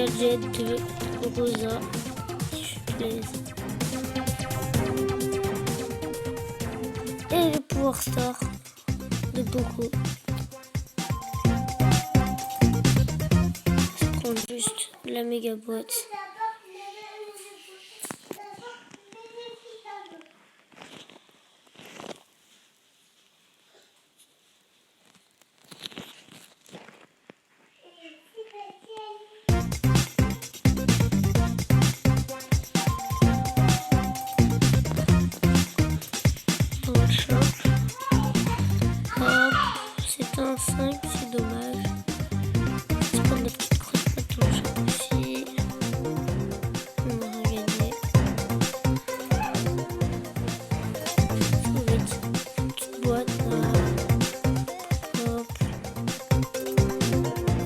gadget de Rosa. Je plaise. Et le Power Star de Poco. Je prends juste la méga boîte. C'est un 5, c'est dommage. Je prends la petite croix de patouche aussi. On aura gagné. Faut vite. Petite boîte là. Hop.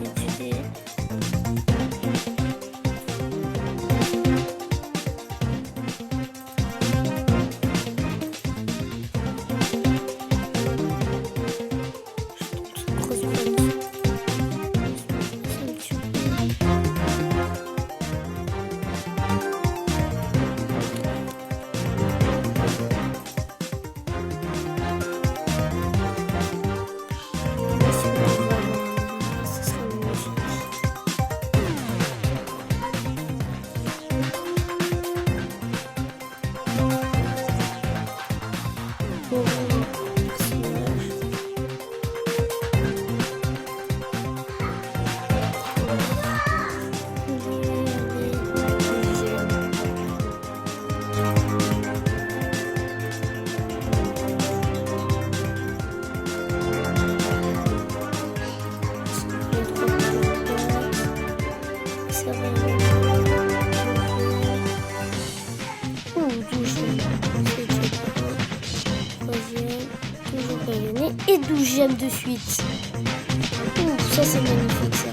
Vite fait. Et 12e de suite. Ouh, ça c'est magnifique ça.